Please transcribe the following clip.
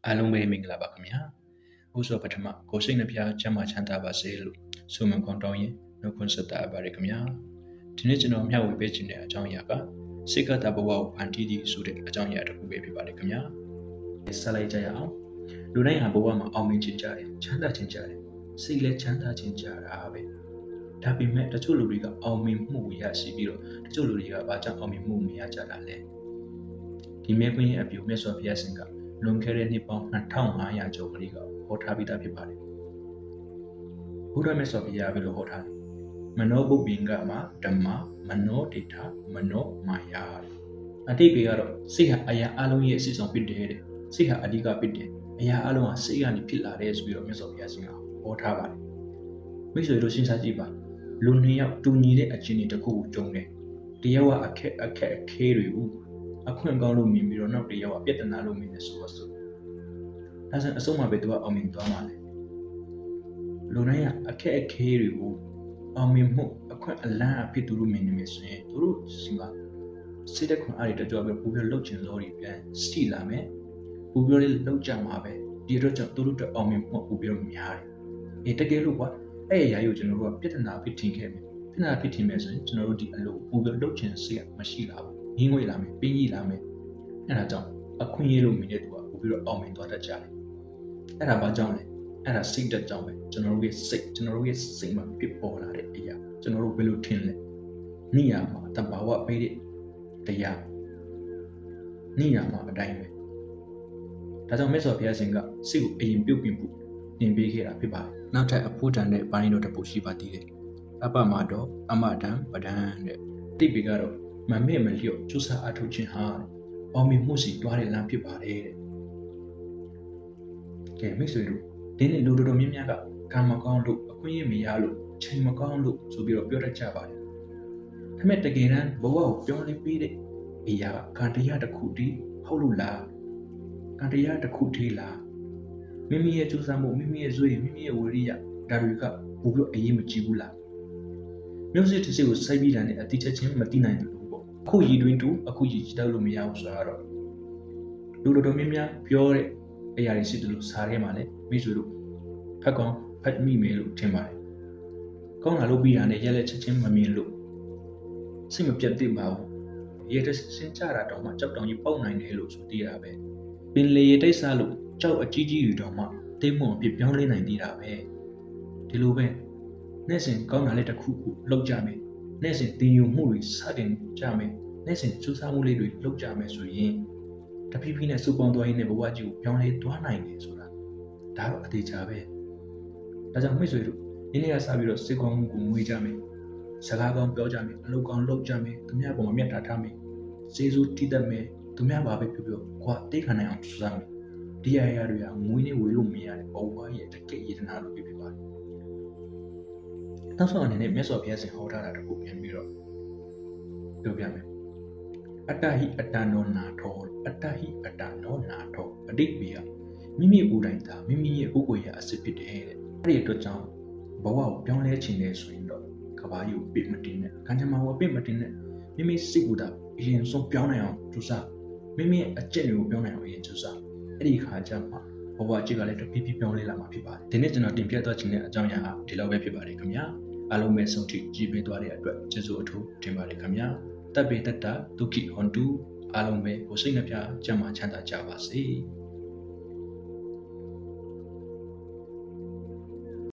အားလုံးပဲမင်္ဂလာပါခင်ဗျာဥစ္စာပထမကိုစိတ်နှပြချမ်းသာချမ်းသာပါစေလို့ဆုမွန်ကောင်းတောင်းရင်နှုတ်ခွန်းဆက်တာပါရခင်ဗျာဒီနေ့ကျွန်တော်မျှဝေပေးခြင်းတဲ့အကြောင်းအရာကစိတ်ကတဘဝကိုဖန်တီးတည်ဆိုတဲ့အကြောင်းအရာတစ်ခုပဲဖြစ်ပါတယ်ခင်ဗျာဆက်လိုက်ကြရအောင်လူတိုင်းဟာဘဝမှာအောင်မြင်ခြင်းကြတယ်ချမ်းသာခြင်းကြတယ်စိတ်လည်းချမ်းသာခြင်းကြတာပဲဒါပေမဲ့တချို့လူတွေကအောင်မြင်မှုရရှိပြီးတော့တချို့လူတွေကဘာကြောင့်အောင်မြင်မှုမရကြတာလဲဒီမဲခွင်းရဲ့အပြုမြတ်စွာဘုရားရှင်ကလွန်ခဲ့တဲ့နှစ်ပေါင်း2500ကျော်ကလေးကဟောထားပြီးသားဖြစ်ပါတယ်ဘုရားမြတ်စွာဘုရားဘယ်လိုဟောထားလဲမနောဘုပ္ပင်ကမှာဓမ္မမနောဒိဋ္ဌမနောမာယာအတိတ်ကတော့စိတ်ဟာအရာအလုံးရဲ့အစစ်ဆောင်ဖြစ်တယ်တဲ့စိတ်ဟာအဓိကဖြစ်တယ်အရာအလုံးဟာစိတ်ကနေဖြစ်လာတယ်ဆိုပြီးတော့မြတ်စွာဘုရားရှင်ကဟောထားပါတယ်မိတ်ဆွေတို့စဉ်းစားကြည့်ပါလူနှစ်ယောက်တူညီတဲ့အချင်းတွေတစ်ခုကိုကြုံတယ်တယောက်ကအခက်အခဲတွေကိုအခွင့်ကောင်းလို့မြင်ပြီးတော့နောက်တစ်ယောက်ကပြဿနာလို့မြင်နေဆိုတော့ဒါဆိုအဆုံးမှာပဲသူကအောင်မြင်သွားမှာလေလူတိုင်းကအခက်အခဲတွေကိုအောင်မြင်မှုအခွင့်အလမ်းအဖြစ်သူတို့မြင်နေမယ်ဆိုရင်သူတို့စီမှာစိတ်တခွန်အားတွေတကြောပြီးပူပြီးလှုပ်ချင်စောတွေပြန်စီလာမယ်ပူပြီးလှုပ်ကြမှာပဲဒီတော့ကြောင့်သူတို့အောင်မြင်မှုပူပြီးများတယ်တကယ်လို့ကွာအဲ့အရာကိုကျွန်တော်တို့ကပြဿနာဖြစ်ထင်ခဲ့မယ်ပြဿနာဖြစ်ထင်မယ်ဆိုရင်ကျွန်တော်တို့ဒီအလုပ်ပူပြီးလှုပ်ချင်စိတ်မရှိလာဘူးငင်းငွေလာမယ်ပင်းကြီးလာမယ်အဲ့ဒါကြောင့်အခွင့်အရေးလို့မြင်တဲ့သူကပို့ပြီးတော့အောင်မြင်သွားတတ်ကြတယ်အဲ့ဒါဘာကြောင့်လဲအဲ့ဒါစိတ်တက်ကြောင့်ပဲကျွန်တော်တို့ရဲ့စိတ်မှာဖြစ်ပေါ်လာတဲ့အရာကျွန်တော်တို့ဘယ်လိုထင်လဲနိယာမှာတဘာဝပေးတဲ့တရားနိယာမှာအတိုင်းပဲဒါကြောင့်မြတ်စွာဘုရားရှင်ကစိတ်ကိုအရင်ပြုတ်ပြင်ဖို့သင်ပေးခဲ့တာဖြစ်ပါတယ်နောက်ထပ်အဖို့တန်တဲ့ပိုင်းတော်တစ်ပုဒ်ရှိပါသေးတယ်အပမတော်အမတံပဒံတဲ့တိပိကတော့မမဲ့မလျော့ကျူစာအထုတ်ခြင်းဟာအောင်မြင်မှုစီတွားတဲ့လမ်းဖြစ်ပါတယ်တဲ့ကဲမိတ်ဆွေတို့ဒီနေ့လူတော်များများကကံမကောင်းလို့အခွင့်အရေးမရလို့ချိန်မကောင်းလို့ဆိုပြီးတော့ပြောတတ်ကြပါတယ်ဒါပေမဲ့တကယ်တမ်းဘဝကိုပြောင်းလဲပေးတဲ့အရာကံတရားတစ်ခုတည်းဟုတ်လို့လားကံတရားတစ်ခုတည်းလားမိမိရဲ့ကျူစာမှုမိမိရဲ့ဇွေမိမိရဲ့ဝရိယဒါတွေကပို့ပြီးအရေးမကြီးဘူးလားမျိုးစစ်တစ်စစ်ကိုစိုက်ပြီးတာနဲ့အတိချက်ချင်းမသိနိုင်ဘူးအခုရည်တွင်တူအခုရည်ကြည့်တော့လို့မရဘူးဆိုတော့လူတော်များများပြောတဲ့အရာတွေရှိတယ်လို့စားထဲမှာလည်းမိတ်ဆွေတို့ဖက်ကောင်းဖက်မိမယ်လို့ထင်ပါတယ်ကောင်းလာလို့ပြီးတာနဲ့ရက်လက်ချက်ချင်းမမြင်လို့စိတ်မပြတ်သိပါဘူးရေတစင်ကြတာတော့မှကြောက်တောင်ကြီးပေါက်နိုင်တယ်လို့ဆိုသေးတာပဲပင်လေတိတ်ဆလို့ကြောက်အကြီးကြီးယူတော့မှတိတ်မွန်အဖြစ်ပြောင်းလဲနိုင်သေးတာပဲဒီလိုပဲနေ့စဉ်ကောင်းတာလေးတစ်ခုခုလောက်ကြမယ်နေ့စဉ်တင်ယူမှုတွေစတင်ကြမယ်နေ့စဉ်စူးစမ်းမှုလေးတွေလုပ်ကြမယ်ဆိုရင်တဖြည်းဖြည်းနဲ့စုပေါင်းသွားရင်းနဲ့ဘဝကြီးကိုပြောင်းလဲသွားနိုင်တယ်ဆိုတာဒါတော့အသေးချာပဲဒါကြောင့်မိတ်ဆွေတို့ဒီနေ့ကစပြီးတော့စိတ်ကောင်းမှုကိုငွေကြမယ်စကားကောင်းပြောကြမယ်အလုပ်ကောင်းလုပ်ကြမယ်သူများပေါ်မှာမြတ်တာထားမယ်စေစုတည်တတ်မယ်သူများဘာပဲပြောပြောခွာတိတ်ခံနိုင်အောင်စူးစမ်းမယ်ဒီအရာတွေကငွေနဲ့ဝေလို့မရတဲ့ဘဝရဲ့တကယ့်ရတနာလို့ဖြစ်ပါတယ်နောက်ဆုံးအနေနဲ့မြတ်စွာဘုရားရှင်ဟောထားတာတခုပြန်ပြီးတော့ပြောပြမယ်အတ္တဟိအတ္တနောနာထောအတ္တဟိအတ္တနောနာထောအတိတ်ဘီကမိမိကိုယ်တိုင်သာမိမိရဲ့ဥကိုယ်ရအစစ်ဖြစ်တယ်တဲ့အဲ့ဒီအတွက်ကြောင့်ဘဝကိုပြောင်းလဲခြင်းနဲ့ဆိုရင်တော့ကဘာကြီးကိုပြစ်မတင်နဲ့ကံကြမ္မာကိုပြစ်မတင်နဲ့မိမိစိတ်ကိုယ်သာအရင်ဆုံးပြောင်းနိုင်အောင်ကြိုးစားမိမိရဲ့အကျင့်တွေကိုပြောင်းနိုင်အောင်အရင်ကြိုးစားအဲ့ဒီခါကျမှဘဝကြီးကလည်းတဖြည်းဖြည်းပြောင်းလဲလာမှာဖြစ်ပါတယ်ဒီနေ့ကျွန်တော်တင်ပြသွားခြင်းတဲ့အကြောင်းအရာဟာဒီလောက်ပဲဖြစ်ပါတယ်ခင်ဗျာအားလုံးပဲဆုံးထိကြည်ပေးသွားတဲ့အတွက်ကျေးဇူးအထူးတင်ပါတယ်ခင်ဗျာတပ်ပေတ္တဒုက္ခိဟွန်တုအားလုံးပဲကိုစိတ်နှပြချမ်းသာချမ်းသာကြပါစေ